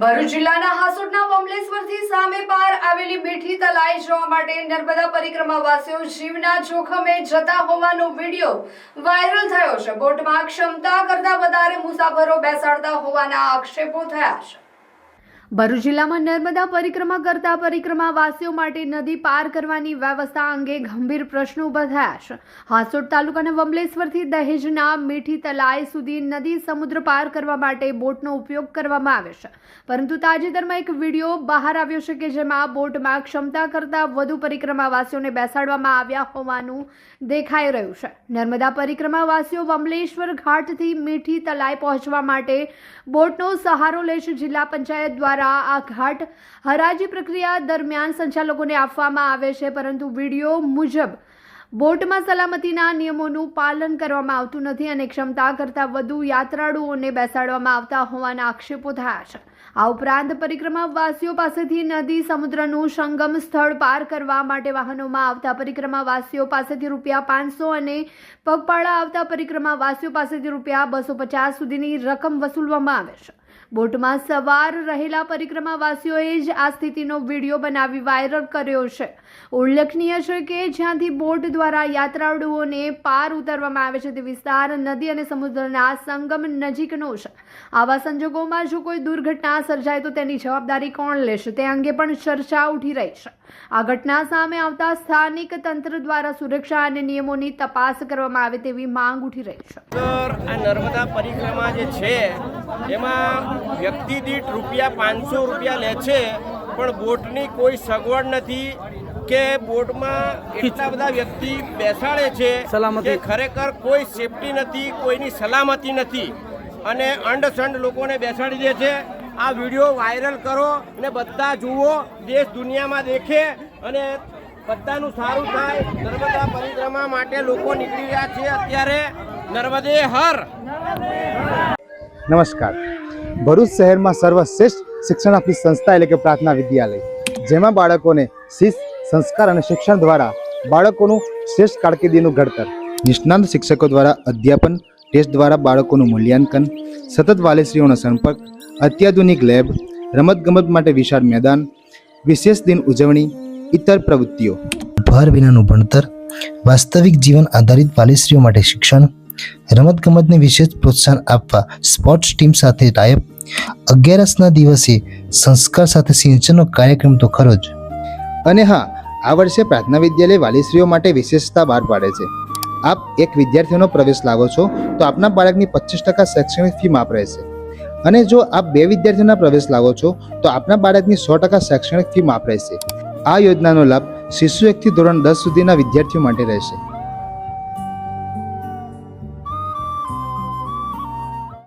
ભરૂચ જિલ્લાના હાસોટના બમલેશ્વરથી સામે પાર આવેલી મીઠી તલાઈ જવા માટે નર્મદા પરિક્રમાવાસીઓ જીવના જોખમે જતા હોવાનો વિડીયો વાયરલ થયો છે। બોટમાં ક્ષમતા કરતાં વધારે મુસાફરો બેસાડતા હોવાના આક્ષેપો થયા છે। ભરૂચ જિલ્લામાં નર્મદા પરિક્રમા કરતા પરિક્રમાવાસીઓ માટે નદી પાર કરવાની વ્યવસ્થા અંગે ગંભીર પ્રશ્નો ઉભા થયા છે। હાસોટ તાલુકાના બમલેશ્વરથી દહેજના મીઠી તલાઈ સુધી નદી સમુદ્ર પાર કરવા માટે બોટનો ઉપયોગ કરવામાં આવે છે, પરંતુ તાજેતરમાં એક વિડીયો બહાર આવ્યો છે કે જેમાં બોટમાં ક્ષમતા કરતાં વધુ પરિક્રમાવાસીઓને બેસાડવામાં આવ્યા હોવાનું દેખાઈ રહ્યું છે। નર્મદા પરિક્રમાવાસીઓ બમલેશ્વર ઘાટથી મીઠી તલાઈ પહોંચવા માટે બોટનો સહારો લે છે। જિલ્લા પંચાયત દ્વારા આ ઘાટ હરાજી પ્રક્રિયા દરમિયાન સંચાલકોને આપવામાં આવે છે, પરંતુ વિડીયો મુજબ બોટમાં સલામતીના નિયમોનું પાલન કરવામાં આવતું નથી અને ક્ષમતા કરતાં વધુ યાત્રાળુઓને બેસાડવામાં આવતા હોવાના આક્ષેપો થયા છે। આ ઉપરાંત પરિક્રમાવાસીઓ પાસેથી નદી સમુદ્રનું સંગમ સ્થળ પાર કરવા માટે વાહનોમાં આવતા પરિક્રમાવાસીઓ પાસેથી ₹500 અને પગપાળા આવતા પરિક્રમાવાસીઓ પાસેથી ₹250 સુધીની રકમ વસૂલવામાં આવે છે। બોટમાં સવાર રહેલા પરિક્રમાવાસીઓએ જ આ સ્થિતિનો વિડીયો બનાવી વાયરલ કર્યો છે। ઉલ્લેખનીય છે કે જ્યાંથી બોટ દ્વારા યાત્રાળુઓને પાર ઉતારવામાં આવે છે તે વિસ્તાર નદી અને સમુદ્રના સંગમ નજીકનો છે। આવા સંજોગોમાં જો કોઈ દુર્ઘટના સર્જાય તો તેની જવાબદારી કોણ લેશે તે અંગે પણ ચર્ચા ઉઠી રહી છે। આ ઘટના સામે આવતા સ્થાનિક તંત્ર દ્વારા સુરક્ષા અને નિયમોની તપાસ કરવામાં આવે તેવી માંગ ઉઠી રહી છે। આ નર્મદા પરિક્રમા જે છે એમાં વ્યક્તિ દીઠ ₹500 લે છે, પણ બોટની કોઈ સગવડ નથી કે બોટમાં એટલા બધા વ્યક્તિ બેસાડે છે કે ખરેખર કોઈ સેફટી નથી, કોઈની સલામતી નથી અને અંડસંડ લોકોને બેસાડી દે છે। આ વિડીયો વાયરલ કરો અને બધા જુઓ, દેશ દુનિયામાં દેખે અને બધાનું સારું થાય। નર્મદા પરિક્રમા માટે લોકો નીકળી રહ્યા છે અત્યારે। નર્મદે હર। નમસ્કાર। ભરૂચ શહેરમાં સર્વશ્રેષ્ઠ શિક્ષણ આપતી સંસ્થા એટલે કે પ્રાર્થના વિદ્યાલય, જેમાં બાળકોને શિસ્ત, સંસ્કાર અને શિક્ષણ દ્વારા બાળકોનું શ્રેષ્ઠ કારકિર્દીનું ઘડતર, નિષ્ણાત શિક્ષકો દ્વારા અધ્યાપન, ટેસ્ટ દ્વારા બાળકોનું મૂલ્યાંકન, સતત વાલીશ્રીઓનો સંપર્ક, અત્યાધુનિક લેબ, રમતગમત માટે વિશાળ મેદાન, વિશેષ દિન ઉજવણી, ઇતર પ્રવૃત્તિઓ, ભાર વિનાનું ભણતર, વાસ્તવિક જીવન આધારિત વાલીશ્રીઓ માટે શિક્ષણ, રમતગમતને વિશેષ પ્રોત્સાહન આપવા સ્પોર્ટ્સ ટીમ સાથે ટાઈઅપ, 11ના દિવસે સંસ્કાર સાથે સિંચનનો કાર્યક્રમ તો ખરો જ। અને હા, આ વર્ષે પ્રાર્થના વિદ્યાલય વાલીશ્રીઓ માટે વિશેષતા બહાર પાડે છે। આપ એક વિદ્યાર્થીનો પ્રવેશ લાવો છો તો આપના બાળકની 25% શૈક્ષણિક ફી માફ રહેશે, અને જો આપ 2 વિદ્યાર્થીઓના પ્રવેશ લાવો છો તો આપના બાળકની 100% શૈક્ષણિક ફી માફ રહેશે। આ યોજનાનો લાભ શિશુ 1 થી ધોરણ 10 સુધીના વિદ્યાર્થીઓ માટે રહેશે।